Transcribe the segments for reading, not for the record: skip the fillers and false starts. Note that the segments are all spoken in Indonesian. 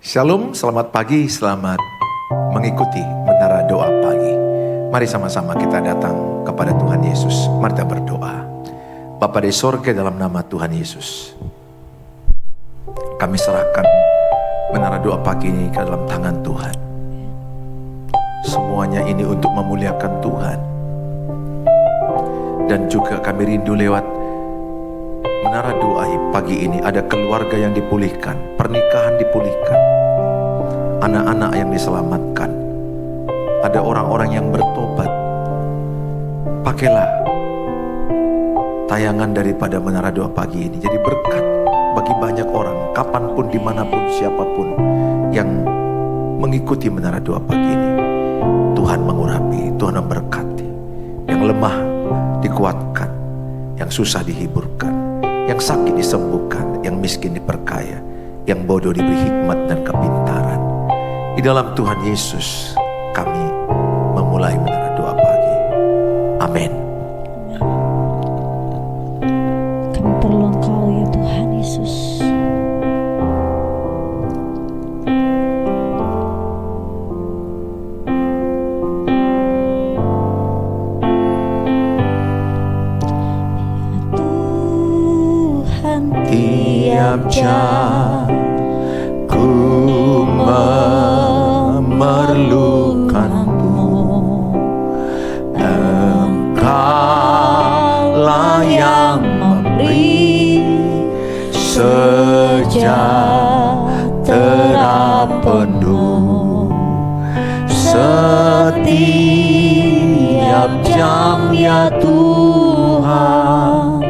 Shalom, selamat pagi, selamat mengikuti Menara Doa Pagi. Mari sama-sama kita datang kepada Tuhan Yesus. Mari kita berdoa. Bapa di sorga, dalam nama Tuhan Yesus, kami serahkan Menara Doa Pagi ini ke dalam tangan Tuhan. Semuanya ini untuk memuliakan Tuhan. Dan juga kami rindu lewat Menara Doa pagi ini ada keluarga yang dipulihkan, pernikahan dipulihkan, anak-anak yang diselamatkan, ada orang-orang yang bertobat. Pakailah tayangan daripada Menara Doa Pagi ini jadi berkat bagi banyak orang, kapanpun, dimanapun, siapapun yang mengikuti Menara Doa Pagi ini. Tuhan mengurapi, Tuhan memberkati. Yang lemah dikuatkan, yang susah dihiburkan, yang sakit disembuhkan, yang miskin diperkaya, yang bodoh diberi hikmat dan kepintaran. Di dalam Tuhan Yesus kami memulai Menara Doa Pagi. Amin. Kami perlu Engkau ya Tuhan Yesus. Tuhan, tiap jam ku memerlukanmu. Engkaulah yang memberi sejahtera penuh setiap jam ya Tuhan.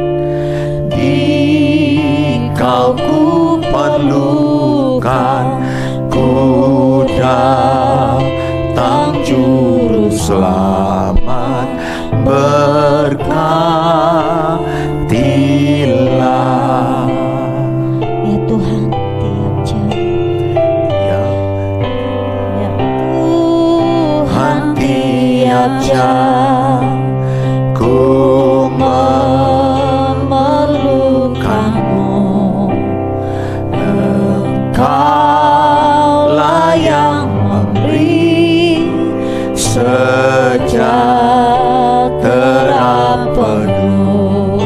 Dikau ku perlukan, ku datang juru selamat, berkatilah ya Tuhan tiap jam. Ya Tuhan tiap jam ku memerlukanmu. Engkaulah yang memberi sejahtera penuh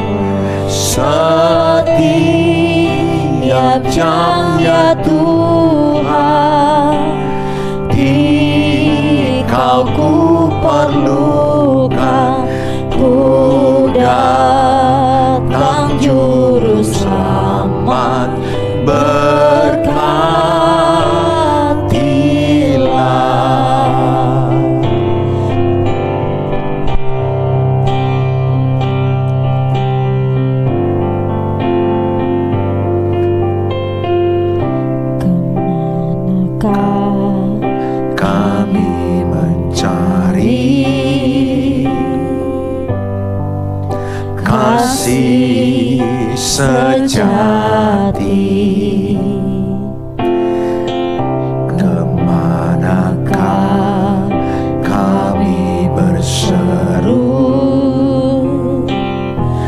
setiap jam ya Tuhan. Dikau ku perlukan, ku datang juru selamat, berkatilah. Kemanakah kami mencari kasih sejati? Kemanakah kami berseru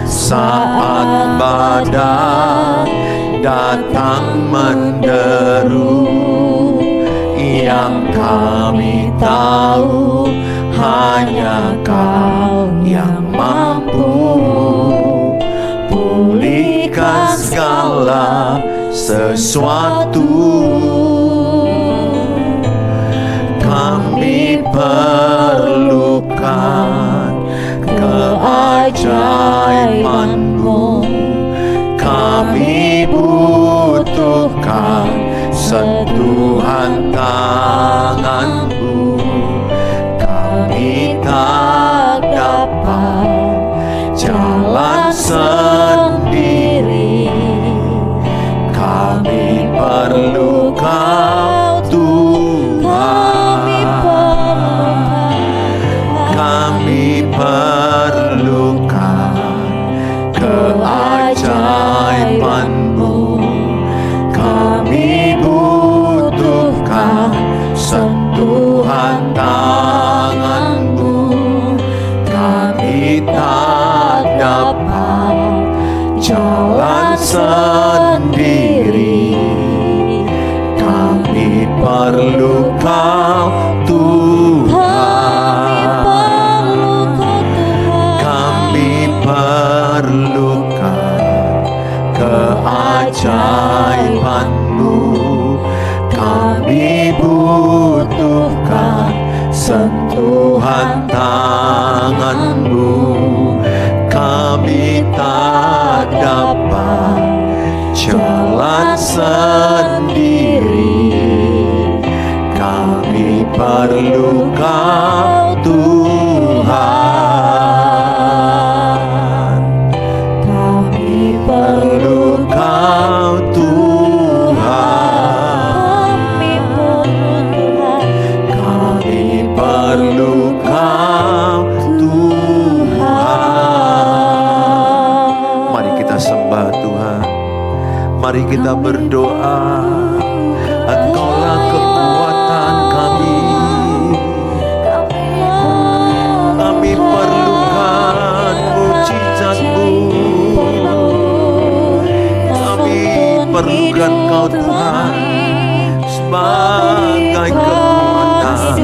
saat badai datang menderu? Yang kami tahu hanya Kau yang mampu pulihkan segala sesuatu. Kami perlukan keajaiban-Mu, kami butuhkan sentuhan tangan-Mu. Kami tak dapat jalan sendiri, kami perlu Kau Tuhan. Kami perlukan keajaiban-Mu, kami butuhkan sentuhan tangan-Mu. Kami tak dapat jalan sendiri, perlu Kau Tuhan. Kami perlukan keajaiban-Mu. Kami butuhkan sentuhan tangan-Mu. Kami tak dapat jalan sendiri. Kami perlu Kau Tuhan. Kami perlu Kau Tuhan. Kami perlu Kau Tuhan. Mari kita sembah Tuhan. Mari kita berdoa. Engkaulah kekuatan kami. Kami perlukan mujizat-Mu. Kami perlukan Kau Tuhan sebagai kekuatan.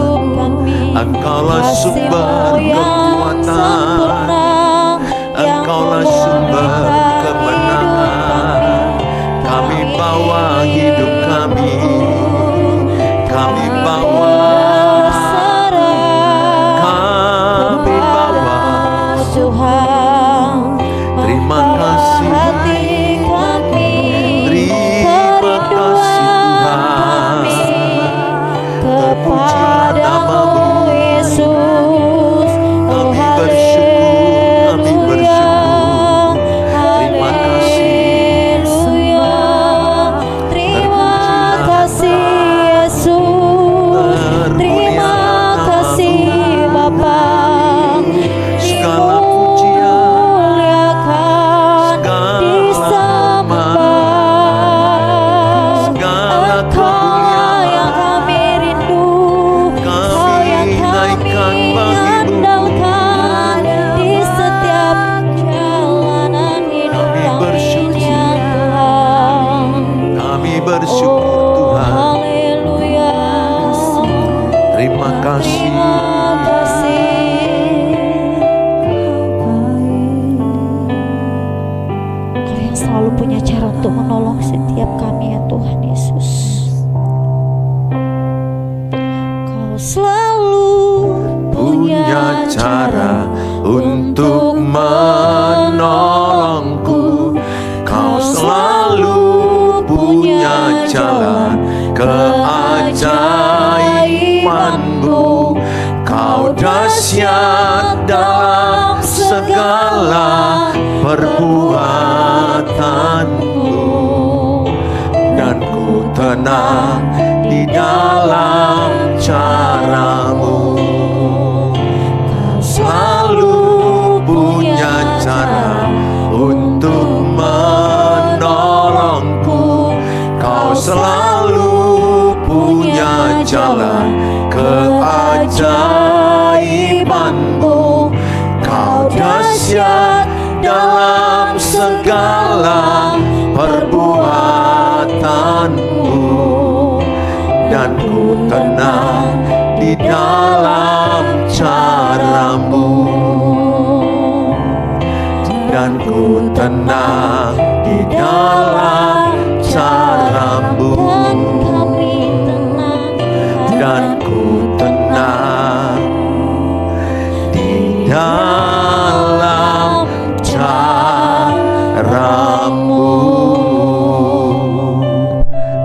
Engkaulah sumber kekuatan. Engkaulah sumber kemenangan. Kami bawa hidup kami. Kami bawa. Kami bawa. Terima kasih. Terima kasih Tuhan. Terpujilah nama-Mu. Kami bersyukur. Kami bersyukur. Terima kasih. Segala pujian, segala kemuliaan kami naikkan bagi-Mu. Kami bersyukur Tuhan. Terima kasih. Kau yang selalu punya cara untuk menolong setiap kami ya Tuhan Yesus. Kau selalu Punya cara untuk menolongku. Kau selalu punya jalan keajaiban-Mu. Kau dahsyat dalam segala perbuatan-Mu. Dan ku tenang di dalam cara-Mu. Kau selalu punya cara untuk menolongku. Kau selalu punya jalan keajaiban-Mu. Kau dahsyat dalam segala perbuatan-Mu. Dan ku tenang di dalam cara-Mu. Dan ku tenang di dalam cara-Mu. Dan ku tenang di dalam cara-Mu.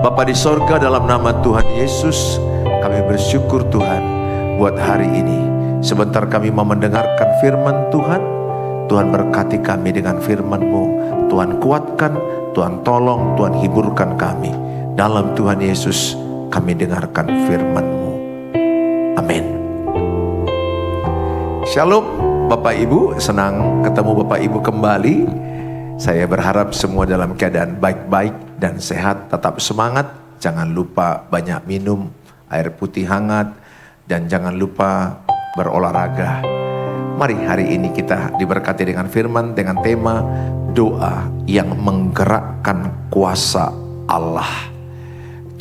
Bapa di sorga, dalam nama Tuhan Yesus, kami bersyukur Tuhan buat hari ini. Sebentar kami mau mendengarkan firman Tuhan. Tuhan berkati kami dengan firman-Mu. Tuhan kuatkan, Tuhan tolong, Tuhan hiburkan kami. Dalam Tuhan Yesus kami dengarkan firman-Mu. Amin. Shalom Bapak Ibu, senang ketemu Bapak Ibu kembali. Saya berharap semua dalam keadaan baik-baik dan sehat. Tetap semangat, jangan lupa banyak minum air putih hangat. Dan jangan lupa berolahraga. Mari hari ini kita diberkati dengan firman, dengan tema doa yang menggerakkan kuasa Allah.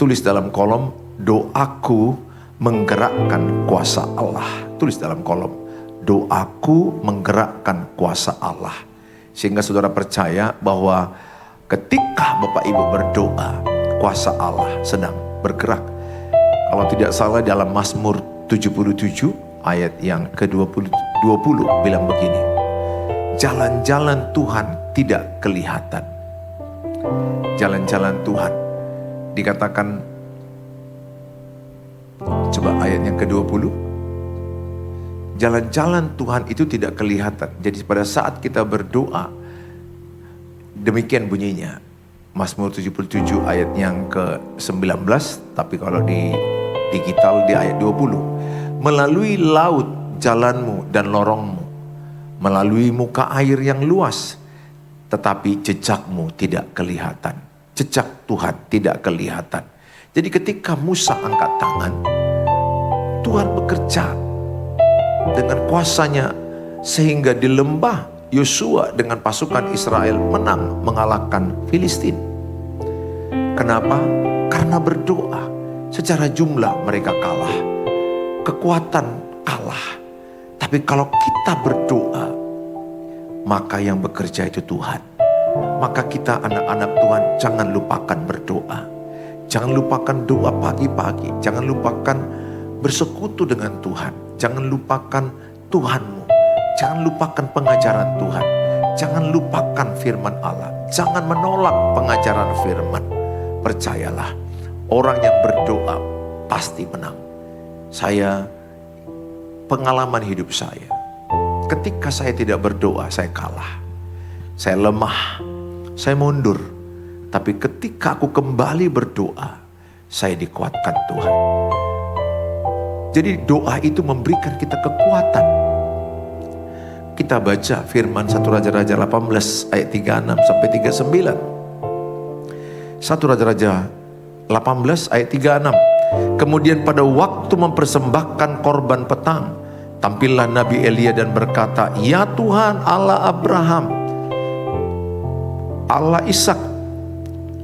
Tulis dalam kolom, doaku menggerakkan kuasa Allah. Tulis dalam kolom, doaku menggerakkan kuasa Allah. Sehingga saudara percaya bahwa ketika Bapak Ibu berdoa, kuasa Allah sedang bergerak. Kalau tidak salah dalam Mazmur 77 ayat yang ke-20 bilang begini, jalan-jalan Tuhan tidak kelihatan. Jalan-jalan Tuhan dikatakan, coba ayat yang ke-20, jalan-jalan Tuhan itu tidak kelihatan. Jadi pada saat kita berdoa, demikian bunyinya Mazmur 77 ayat yang ke-19, tapi kalau di digital di ayat 20, melalui laut jalanmu dan lorongmu, melalui muka air yang luas, tetapi jejakmu tidak kelihatan. Jejak Tuhan tidak kelihatan. Jadi ketika Musa angkat tangan, Tuhan bekerja dengan kuasanya, sehingga di lembah Yosua dengan pasukan Israel menang mengalahkan Filistin. Kenapa? Karena berdoa. Secara jumlah mereka kalah, kekuatan kalah. Tapi kalau kita berdoa, maka yang bekerja itu Tuhan. Maka kita anak-anak Tuhan jangan lupakan berdoa. Jangan lupakan doa pagi-pagi. Jangan lupakan bersekutu dengan Tuhan. Jangan lupakan Tuhanmu. Jangan lupakan pengajaran Tuhan. Jangan lupakan firman Allah. Jangan menolak pengajaran firman. Percayalah, orang yang berdoa pasti menang. Pengalaman hidup saya, ketika saya tidak berdoa, saya kalah. Saya lemah, saya mundur. Tapi ketika aku kembali berdoa, saya dikuatkan Tuhan. Jadi doa itu memberikan kita kekuatan. Kita baca firman 1 Raja-Raja 18 ayat 36 sampai 39. 1 Raja-Raja 18 ayat 36. Kemudian pada waktu mempersembahkan korban petang, tampillah Nabi Elia dan berkata, "Ya Tuhan Allah Abraham, Allah Ishak,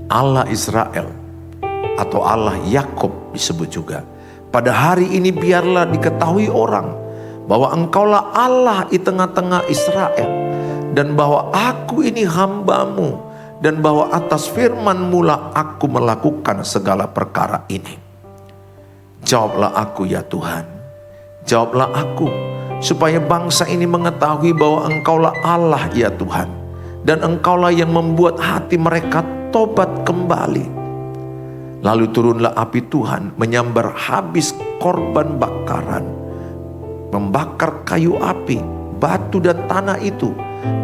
Allah Israel," atau Allah Yakub disebut juga, "pada hari ini biarlah diketahui orang bahwa Engkaulah Allah di tengah-tengah Israel, dan bahwa aku ini hamba-Mu, dan bahwa atas firman-Mu lah aku melakukan segala perkara ini." Jawablah aku ya Tuhan, jawablah aku, supaya bangsa ini mengetahui bahwa Engkaulah Allah ya Tuhan, dan Engkaulah yang membuat hati mereka tobat kembali. Lalu turunlah api Tuhan menyambar habis korban bakaran, membakar kayu api, batu dan tanah itu,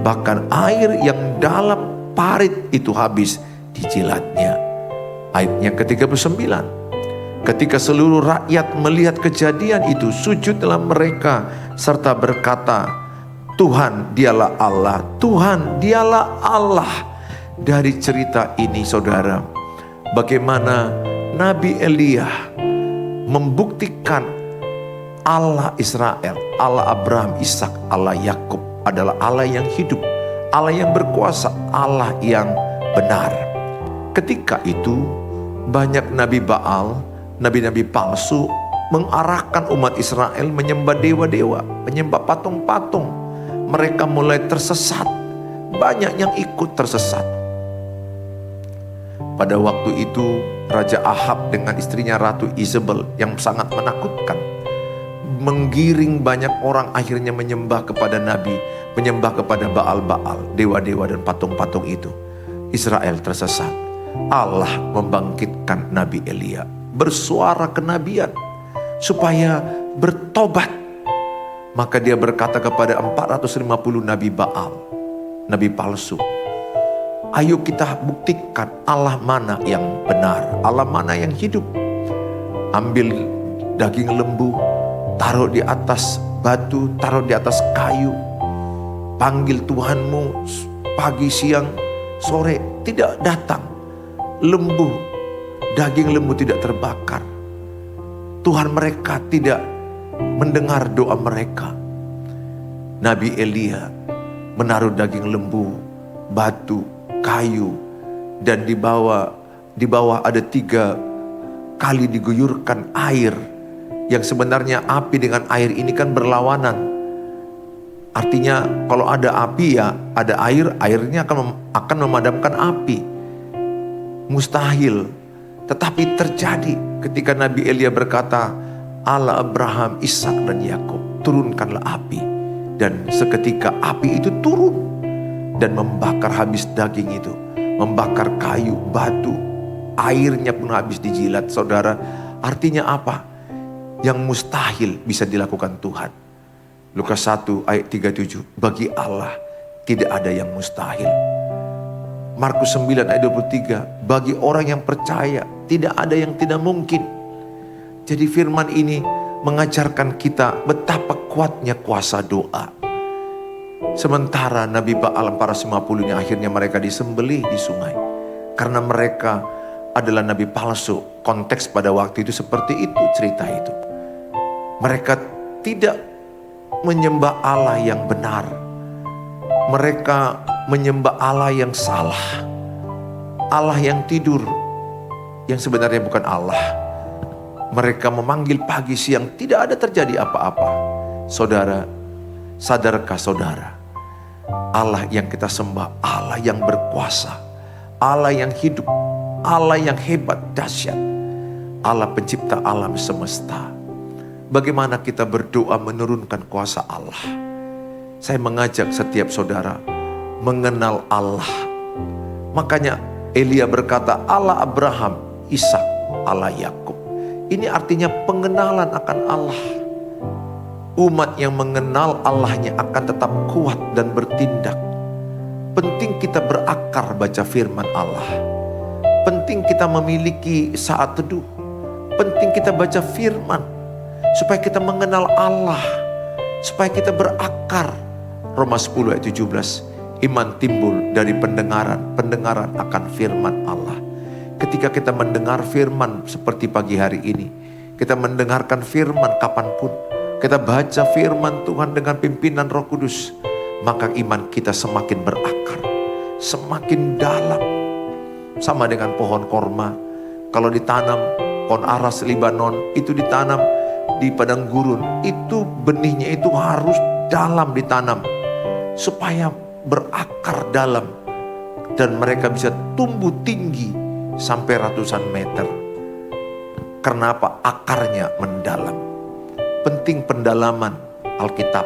bahkan air yang dalam parit itu habis dijilatnya. Ayat yang ke-39. Ketika seluruh rakyat melihat kejadian itu, sujudlah mereka serta berkata, "Tuhan dialah Allah, Tuhan dialah Allah." Dari cerita ini saudara, bagaimana Nabi Elia membuktikan Allah Israel, Allah Abraham, Ishak, Allah Yakub adalah Allah yang hidup, Allah yang berkuasa, Allah yang benar. Ketika itu banyak nabi Baal, nabi-nabi palsu mengarahkan umat Israel menyembah dewa-dewa, menyembah patung-patung. Mereka mulai tersesat, banyak yang ikut tersesat. Pada waktu itu Raja Ahab dengan istrinya Ratu Isabel yang sangat menakutkan, menggiring banyak orang akhirnya menyembah kepada nabi, menyembah kepada Baal-Baal, dewa-dewa dan patung-patung itu. Israel tersesat. Allah membangkitkan Nabi Elia, bersuara kenabian supaya bertobat. Maka dia berkata kepada 450 nabi Baal, nabi palsu, "Ayo kita buktikan Allah mana yang benar, Allah mana yang hidup. Ambil daging lembu, taruh di atas batu, taruh di atas kayu. Panggil Tuhanmu pagi, siang, sore, tidak datang. Lembu, daging lembu tidak terbakar. Tuhan mereka tidak mendengar doa mereka." Nabi Elia menaruh daging lembu, batu, kayu, dan di bawah ada 3 kali diguyurkan air, yang sebenarnya api dengan air ini kan berlawanan. Artinya kalau ada api ya ada air, airnya akan memadamkan api. Mustahil. Tetapi terjadi ketika Nabi Elia berkata, Allah Abraham, Ishak dan Yakub, turunkanlah api. Dan seketika api itu turun dan membakar habis daging itu, membakar kayu, batu, airnya pun habis dijilat. Saudara, artinya apa? Yang mustahil bisa dilakukan Tuhan. Lukas 1 ayat 37, bagi Allah tidak ada yang mustahil. Markus 9 ayat 23, bagi orang yang percaya tidak ada yang tidak mungkin. Jadi firman ini mengajarkan kita betapa kuatnya kuasa doa. Sementara Nabi Baal 450 ini akhirnya mereka disembelih di sungai. Karena mereka adalah nabi palsu. Konteks pada waktu itu seperti itu, cerita itu. Mereka tidak menyembah Allah yang benar. Mereka menyembah Allah yang salah. Allah yang tidur, yang sebenarnya bukan Allah. Mereka memanggil pagi siang, tidak ada terjadi apa-apa. Saudara, sadarkah saudara? Allah yang kita sembah, Allah yang berkuasa, Allah yang hidup, Allah yang hebat, dahsyat, Allah pencipta alam semesta. Bagaimana kita berdoa menurunkan kuasa Allah? Saya mengajak setiap saudara mengenal Allah. Makanya Elia berkata, Allah Abraham, Ishak, Allah Yakub. Ini artinya pengenalan akan Allah. Umat yang mengenal Allahnya akan tetap kuat dan bertindak. Penting kita berakar baca firman Allah. Penting kita memiliki saat teduh. Penting kita baca firman. Supaya kita mengenal Allah. Supaya kita berakar. Roma 10 ayat 17. Iman timbul dari pendengaran. Pendengaran akan firman Allah. Ketika kita mendengar firman seperti pagi hari ini. Kita mendengarkan firman kapanpun. Kita baca firman Tuhan dengan pimpinan Roh Kudus. Maka iman kita semakin berakar. Semakin dalam. Sama dengan pohon korma. Kalau ditanam, pohon aras Libanon itu ditanam di padang gurun. Itu benihnya itu harus dalam ditanam. Supaya berakar dalam. Dan mereka bisa tumbuh tinggi sampai ratusan meter. Karena apa? Akarnya mendalam. Penting pendalaman Alkitab.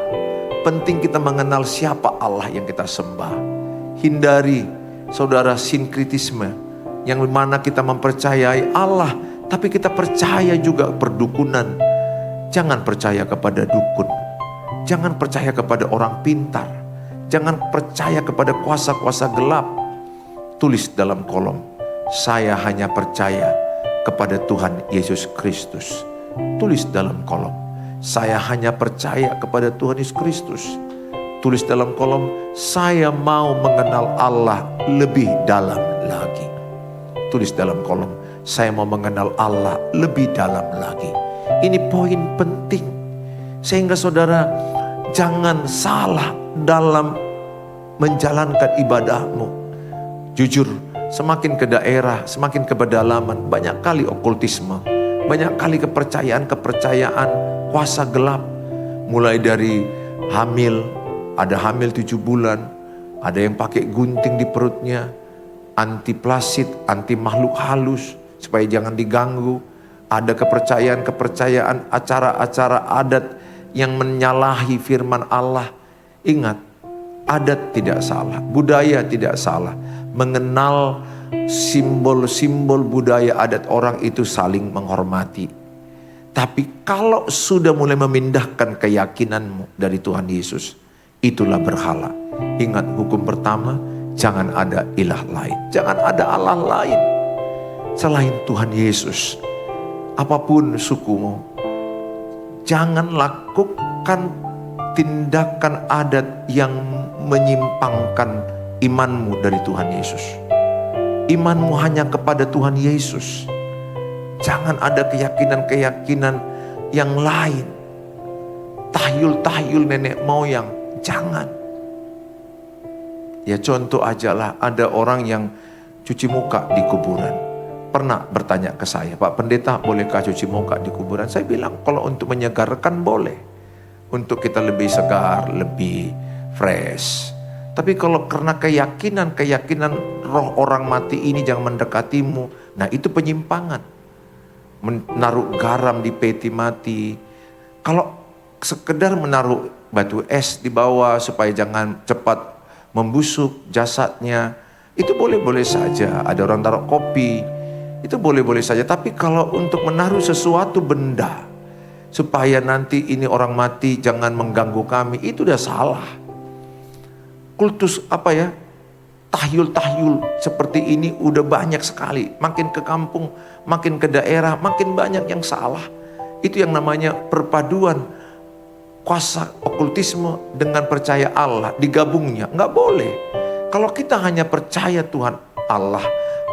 Penting kita mengenal siapa Allah yang kita sembah. Hindari saudara sinkritisme yang mana kita mempercayai Allah tapi kita percaya juga perdukunan. Jangan percaya kepada dukun. Jangan percaya kepada orang pintar. Jangan percaya kepada kuasa-kuasa gelap. Tulis dalam kolom, saya hanya percaya kepada Tuhan Yesus Kristus. Tulis dalam kolom, saya hanya percaya kepada Tuhan Yesus Kristus. Tulis dalam kolom, saya mau mengenal Allah lebih dalam lagi. Tulis dalam kolom, saya mau mengenal Allah lebih dalam lagi. Ini poin penting. Sehingga saudara jangan salah dalam menjalankan ibadahmu. Jujur, semakin ke daerah, semakin ke pedalaman, banyak kali okultisme, banyak kali kepercayaan kuasa gelap. Mulai dari hamil, ada hamil 7 bulan, ada yang pakai gunting di perutnya, anti plasid, anti makhluk halus, supaya jangan diganggu. Ada kepercayaan acara-acara adat yang menyalahi firman Allah. Ingat, adat tidak salah, budaya tidak salah. Mengenal simbol-simbol budaya adat orang itu saling menghormati. Tapi kalau sudah mulai memindahkan keyakinanmu dari Tuhan Yesus, itulah berhala. Ingat hukum pertama, jangan ada ilah lain. Jangan ada Allah lain selain Tuhan Yesus. Apapun sukumu, jangan lakukan tindakan adat yang menyimpangkan imanmu dari Tuhan Yesus. Imanmu hanya kepada Tuhan Yesus. Jangan ada keyakinan-keyakinan yang lain. Tahyul-tahyul nenek moyang, jangan. Ya contoh aja lah, ada orang yang cuci muka di kuburan. pernah bertanya ke saya, Pak Pendeta, bolehkah cuci muka di kuburan? Saya bilang, kalau untuk menyegarkan boleh. Untuk kita lebih segar, lebih fresh. Tapi kalau karena keyakinan roh orang mati ini jangan mendekatimu, nah itu penyimpangan. Menaruh garam di peti mati. Kalau sekedar menaruh batu es di bawah supaya jangan cepat membusuk jasadnya, itu boleh-boleh saja. Ada orang taruh kopi, itu boleh-boleh saja. Tapi kalau untuk menaruh sesuatu benda supaya nanti ini orang mati jangan mengganggu kami, itu udah salah. Kultus tahyul-tahyul seperti ini udah banyak sekali. Makin ke kampung, makin ke daerah, makin banyak yang salah. Itu yang namanya perpaduan kuasa okultisme dengan percaya Allah, digabungnya. Nggak boleh. Kalau kita hanya percaya Tuhan Allah,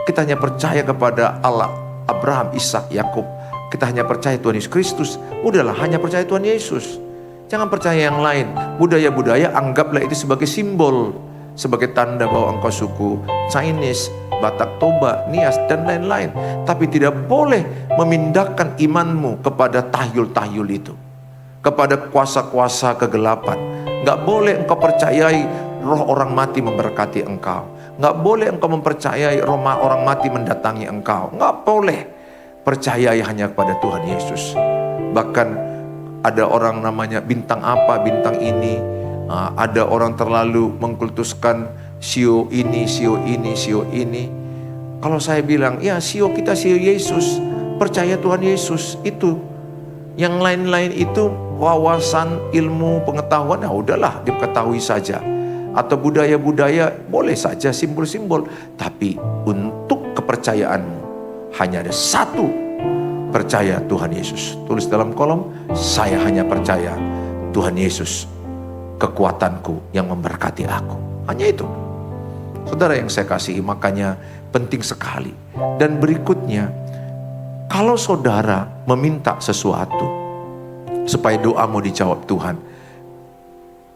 kita hanya percaya kepada Allah Abraham, Ishak, Yakub, kita hanya percaya Tuhan Yesus Kristus, udahlah hanya percaya Tuhan Yesus. Jangan percaya yang lain. Budaya-budaya anggaplah itu sebagai simbol, sebagai tanda bahwa engkau suku Chinese, Batak Toba, Nias, dan lain-lain. Tapi tidak boleh memindahkan imanmu kepada tahyul-tahyul itu, kepada kuasa-kuasa kegelapan. Nggak boleh engkau percayai roh orang mati memberkati engkau. Nggak boleh engkau mempercayai roh orang mati mendatangi engkau. Nggak boleh. Percayai hanya kepada Tuhan Yesus. Bahkan ada orang namanya bintang apa, bintang ini. Ada orang terlalu mengkultuskan sio ini, sio ini, sio ini. Kalau saya bilang, ya sio kita sio Yesus. Percaya Tuhan Yesus itu. Yang lain-lain itu wawasan, ilmu, pengetahuan, ya udahlah diketahui saja. Atau budaya-budaya boleh saja simbol-simbol. Tapi untuk kepercayaanmu hanya ada satu, percaya Tuhan Yesus. Tulis dalam kolom, saya hanya percaya Tuhan Yesus, kekuatanku yang memberkati aku. Hanya itu. Saudara yang saya kasihi, makanya penting sekali. Dan berikutnya, kalau saudara meminta sesuatu supaya doamu dijawab Tuhan,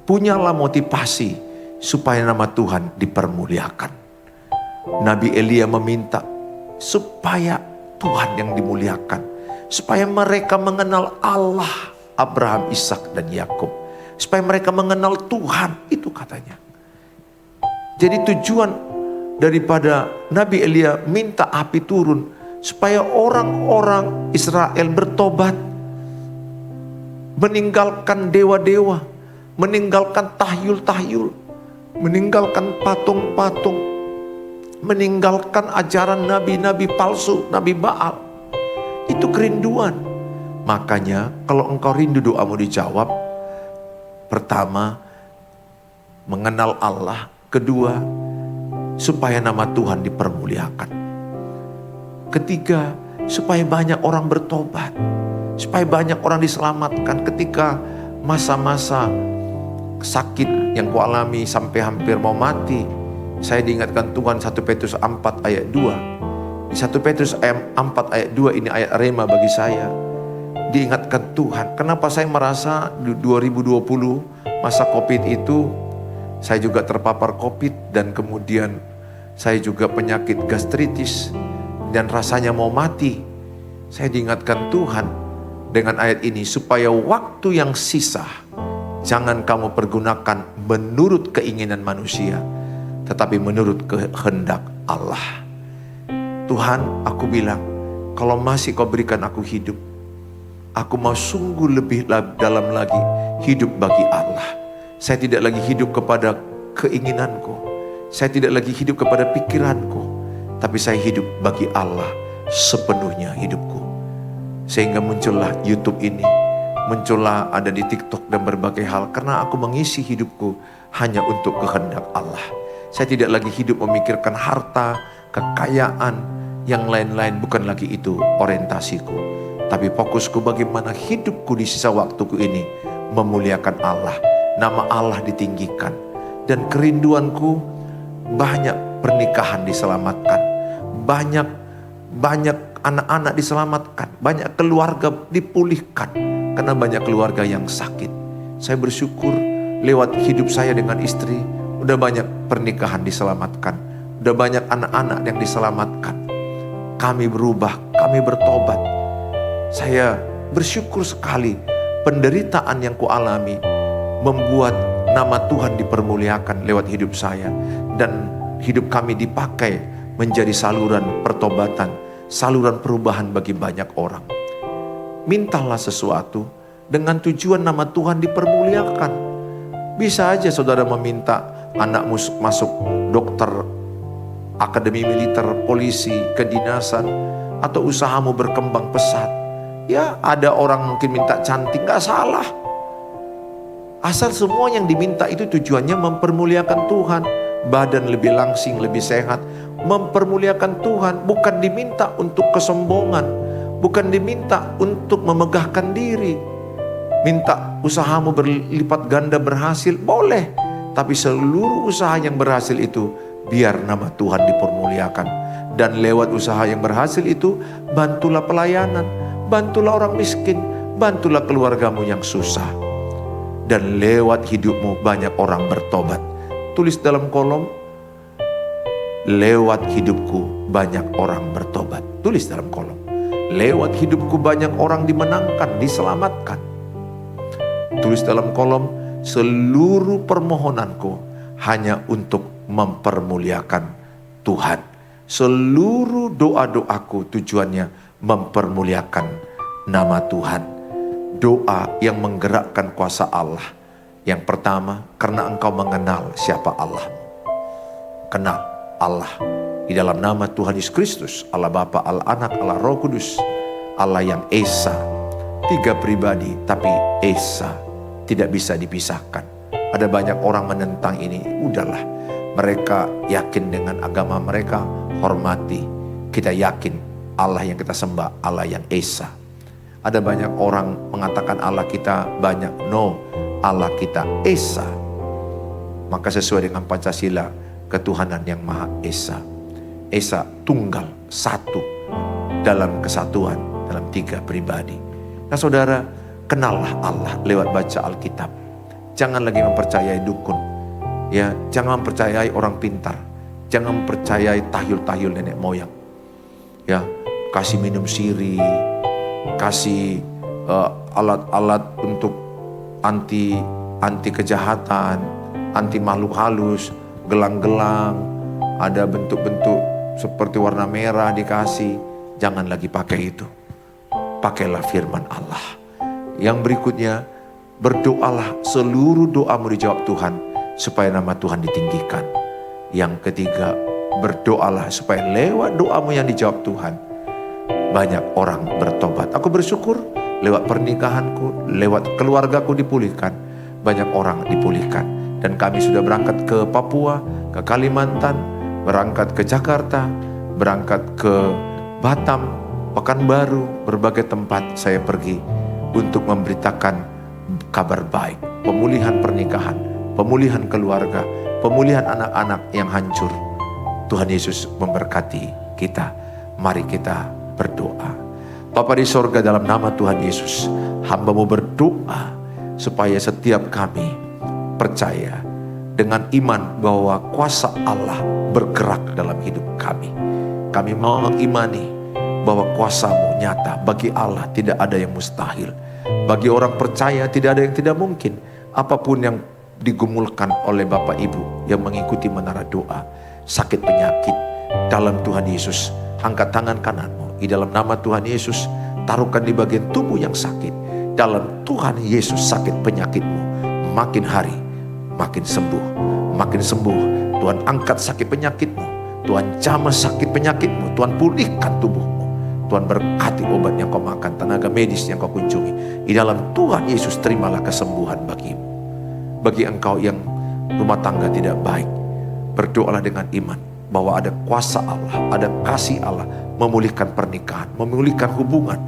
punyalah motivasi supaya nama Tuhan dipermuliakan. Nabi Elia meminta supaya Tuhan yang dimuliakan, supaya mereka mengenal Allah Abraham, Ishak, dan Yakub, supaya mereka mengenal Tuhan, itu katanya. Jadi tujuan daripada Nabi Elia minta api turun, supaya orang-orang Israel bertobat, meninggalkan dewa-dewa, meninggalkan tahyul-tahyul, meninggalkan patung-patung, meninggalkan ajaran nabi-nabi palsu, nabi Baal. Itu kerinduan. Makanya kalau engkau rindu doamu dijawab, pertama, mengenal Allah. Kedua, supaya nama Tuhan dipermuliakan. Ketiga, supaya banyak orang bertobat, supaya banyak orang diselamatkan ketika masa-masa sakit yang kualami sampai hampir mau mati. Saya diingatkan Tuhan 1 Petrus 4 ayat 2. Di 1 Petrus 4 ayat 2 ini ayat rema bagi saya. Diingatkan Tuhan. Kenapa saya merasa 2020 masa COVID itu, saya juga terpapar COVID dan kemudian saya juga penyakit gastritis dan rasanya mau mati. Saya diingatkan Tuhan dengan ayat ini, supaya waktu yang sisa jangan kamu pergunakan menurut keinginan manusia, tetapi menurut kehendak Allah. Tuhan, aku bilang, kalau masih kau berikan aku hidup, aku mau sungguh lebih dalam lagi hidup bagi Allah. Saya tidak lagi hidup kepada keinginanku, saya tidak lagi hidup kepada pikiranku, tapi saya hidup bagi Allah sepenuhnya hidupku. Sehingga muncullah YouTube ini, muncullah ada di TikTok dan berbagai hal, karena aku mengisi hidupku hanya untuk kehendak Allah. Saya tidak lagi hidup memikirkan harta, kekayaan, yang lain-lain, bukan lagi itu orientasiku. Tapi fokusku bagaimana hidupku di sisa waktuku ini memuliakan Allah. Nama Allah ditinggikan. Dan kerinduanku, banyak pernikahan diselamatkan. Banyak anak-anak diselamatkan. Banyak keluarga dipulihkan. Karena banyak keluarga yang sakit. Saya bersyukur lewat hidup saya dengan istri, udah banyak pernikahan diselamatkan. Udah banyak anak-anak yang diselamatkan. kami berubah, kami bertobat. Saya bersyukur sekali penderitaan yang kualami membuat nama Tuhan dipermuliakan lewat hidup saya. Dan hidup kami dipakai menjadi saluran pertobatan, saluran perubahan bagi banyak orang. Mintalah sesuatu dengan tujuan nama Tuhan dipermuliakan. Bisa aja saudara meminta anakmu masuk dokter, akademi militer, polisi, kedinasan, atau usahamu berkembang pesat. Ya, ada orang mungkin minta cantik, gak salah. Asal semua yang diminta itu tujuannya mempermuliakan Tuhan. Badan lebih langsing, lebih sehat, mempermuliakan Tuhan. Bukan diminta untuk kesombongan, bukan diminta untuk memegahkan diri. Minta usahamu berlipat ganda berhasil, boleh. Tapi seluruh usaha yang berhasil itu biar nama Tuhan dipermuliakan. Dan lewat usaha yang berhasil itu, bantulah pelayanan, bantulah orang miskin, bantulah keluargamu yang susah. Dan lewat hidupmu banyak orang bertobat. Tulis dalam kolom, lewat hidupku banyak orang bertobat. Tulis dalam kolom, lewat hidupku banyak orang dimenangkan, diselamatkan. Tulis dalam kolom, seluruh permohonanku hanya untuk mempermuliakan Tuhan. Seluruh doa-doaku tujuannya mempermuliakan nama Tuhan. Doa yang menggerakkan kuasa Allah. Yang pertama, karena engkau mengenal siapa Allah. Kenal Allah di dalam nama Tuhan Yesus Kristus, Allah Bapa, Allah Anak, Allah Roh Kudus, Allah yang Esa. 3 pribadi tapi Esa, tidak bisa dipisahkan. Ada banyak orang menentang ini, udahlah. Mereka yakin dengan agama mereka, hormati. Kita yakin Allah yang kita sembah, Allah yang Esa. Ada banyak orang mengatakan Allah kita banyak, no. Allah kita Esa. Maka sesuai dengan Pancasila, ketuhanan yang Maha Esa. Esa tunggal, satu dalam kesatuan, dalam 3 pribadi. Nah saudara, kenallah Allah lewat baca Alkitab. Jangan lagi mempercayai dukun. Ya, jangan mempercayai orang pintar. Jangan mempercayai tahyul-tahyul nenek moyang. Ya, kasih minum siri, kasih alat-alat untuk anti kejahatan, anti makhluk halus, gelang-gelang, ada bentuk-bentuk seperti warna merah dikasih. Jangan lagi pakai itu. Pakailah firman Allah. Yang berikutnya, berdoalah, seluruh doamu dijawab Tuhan supaya nama Tuhan ditinggikan. Yang ketiga, berdoalah supaya lewat doamu yang dijawab Tuhan banyak orang bertobat. Aku bersyukur lewat pernikahanku, lewat keluargaku dipulihkan, banyak orang dipulihkan. Dan kami sudah berangkat ke Papua, ke Kalimantan, berangkat ke Jakarta, berangkat ke Batam, Pekanbaru, berbagai tempat saya pergi untuk memberitakan kabar baik, pemulihan pernikahan, pemulihan keluarga, pemulihan anak-anak yang hancur. Tuhan Yesus memberkati kita. Mari kita berdoa. Bapa di sorga, dalam nama Tuhan Yesus, hamba-Mu berdoa supaya setiap kami percaya dengan iman bahwa kuasa Allah bergerak dalam hidup kami. Kami mau mengimani bahwa kuasa-Mu nyata. Bagi Allah tidak ada yang mustahil. Bagi orang percaya tidak ada yang tidak mungkin. Apapun yang digumulkan oleh Bapak Ibu yang mengikuti menara doa, sakit penyakit, dalam Tuhan Yesus, angkat tangan kananmu. Di dalam nama Tuhan Yesus, taruhkan di bagian tubuh yang sakit. Dalam Tuhan Yesus, sakit penyakitmu makin hari makin sembuh, makin sembuh. Tuhan angkat sakit penyakitmu, Tuhan jamah sakit penyakitmu, Tuhan pulihkan tubuhmu. Tuhan berkati obat yang kau makan, tenaga medis yang kau kunjungi. Di dalam Tuhan Yesus, terimalah kesembuhan bagimu. Bagi engkau yang rumah tangga tidak baik, berdoalah dengan iman bahwa ada kuasa Allah, ada kasih Allah memulihkan pernikahan, memulihkan hubungan,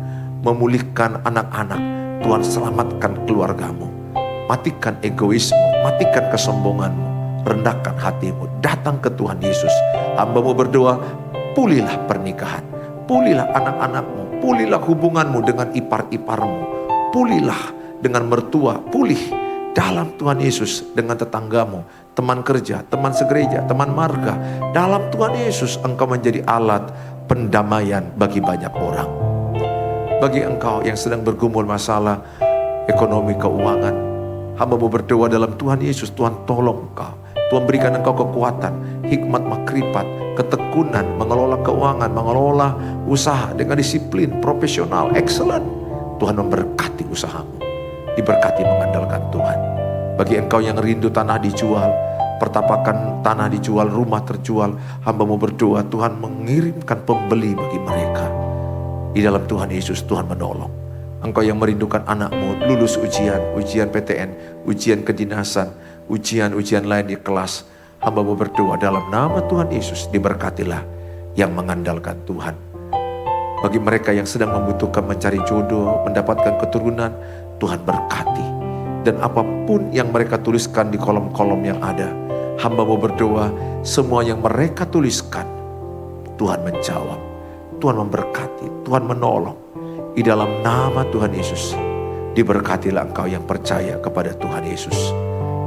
memulihkan anak-anak. Tuhan selamatkan keluargamu. Matikan egoisme, matikan kesombonganmu, rendahkan hatimu, datang ke Tuhan Yesus. Hamba-Mu berdoa, pulihlah pernikahan, pulihlah anak-anakmu, pulihlah hubunganmu dengan ipar-iparmu, pulihlah dengan mertua, pulih dalam Tuhan Yesus dengan tetanggamu, teman kerja, teman segereja, teman marga. Dalam Tuhan Yesus engkau menjadi alat pendamaian bagi banyak orang. Bagi engkau yang sedang bergumul masalah ekonomi keuangan, hamba mau berdoa dalam Tuhan Yesus, Tuhan tolong engkau. Tuhan berikan engkau kekuatan, hikmat, makrifat, ketekunan, mengelola keuangan, mengelola usaha dengan disiplin, profesional, excellent. Tuhan memberkati usahamu, diberkati mengandalkan Tuhan. Bagi engkau yang rindu tanah dijual, pertapakan tanah dijual, rumah terjual, hamba mau berdoa Tuhan mengirimkan pembeli bagi mereka. Di dalam Tuhan Yesus, Tuhan menolong. Engkau yang merindukan anakmu lulus ujian PTN, ujian kedinasan, ujian lain di kelas, hamba mau berdoa dalam nama Tuhan Yesus, diberkatilah yang mengandalkan Tuhan. Bagi mereka yang sedang membutuhkan mencari jodoh, mendapatkan keturunan, Tuhan berkati. Dan apapun yang mereka tuliskan di kolom-kolom yang ada, hamba mau berdoa semua yang mereka tuliskan, Tuhan menjawab, Tuhan memberkati, Tuhan menolong. Di dalam nama Tuhan Yesus, diberkatilah engkau yang percaya kepada Tuhan Yesus.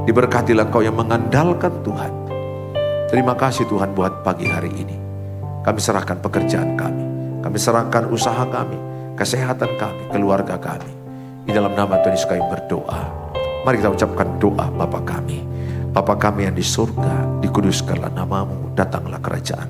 Diberkatilah engkau yang mengandalkan Tuhan. Terima kasih Tuhan buat pagi hari ini. Kami serahkan pekerjaan kami serahkan usaha kami, kesehatan kami, keluarga kami. Di dalam nama Tuhan Yesus kami berdoa. Mari kita ucapkan doa Bapa kami. Bapa kami yang di surga, dikuduskanlah namamu, datanglah kerajaan.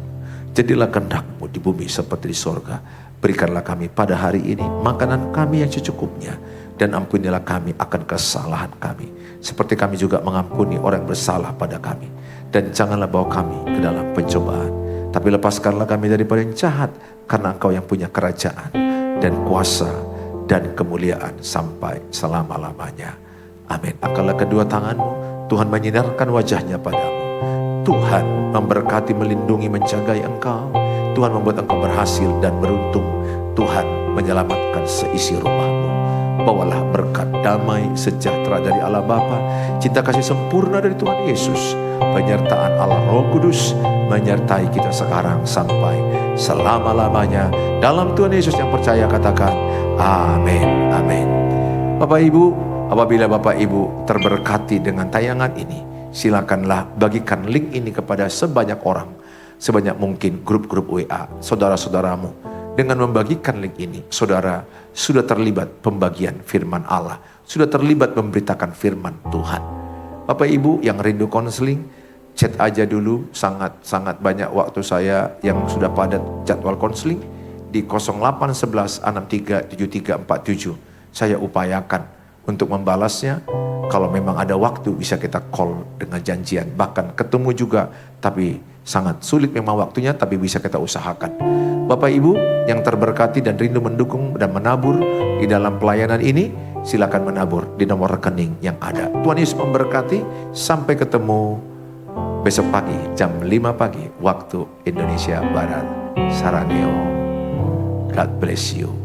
Jadilah kehendak-Mu di bumi seperti di surga. Berikanlah kami pada hari ini makanan kami yang secukupnya. Dan ampunilah kami akan kesalahan kami, seperti kami juga mengampuni orang yang bersalah pada kami. Dan janganlah bawa kami ke dalam pencobaan, tapi lepaskanlah kami daripada yang jahat, karena Engkau yang punya kerajaan dan kuasa dan kemuliaan sampai selama-lamanya. Amin. Angkatlah kedua tanganmu, Tuhan menyinarkan wajahnya padamu. Tuhan memberkati, melindungi, menjagai engkau. Tuhan membuat engkau berhasil dan beruntung. Tuhan menyelamatkan seisi rumahmu. Bawalah berkat, damai, sejahtera dari Allah Bapa, cinta kasih sempurna dari Tuhan Yesus, penyertaan Allah Roh Kudus menyertai kita sekarang sampai selama-lamanya. Dalam Tuhan Yesus yang percaya katakan amin, amin. Bapak Ibu, apabila Bapak Ibu terberkati dengan tayangan ini, silakanlah bagikan link ini kepada sebanyak orang, sebanyak mungkin grup-grup WA, saudara-saudaramu. Dengan membagikan link ini, saudara sudah terlibat pembagian firman Allah, sudah terlibat memberitakan firman Tuhan. Bapak Ibu yang rindu konseling, chat aja dulu, sangat banyak waktu saya yang sudah padat jadwal konseling di 0811 63 7347. Saya upayakan untuk membalasnya. Kalau memang ada waktu bisa kita call dengan janjian, bahkan ketemu juga, tapi sangat sulit memang waktunya, tapi bisa kita usahakan. Bapak Ibu yang terberkati dan rindu mendukung dan menabur di dalam pelayanan ini, silakan menabur di nomor rekening yang ada. Tuhan Yesus memberkati. Sampai ketemu besok pagi jam 5 pagi waktu Indonesia Barat. Saraneo. God bless you.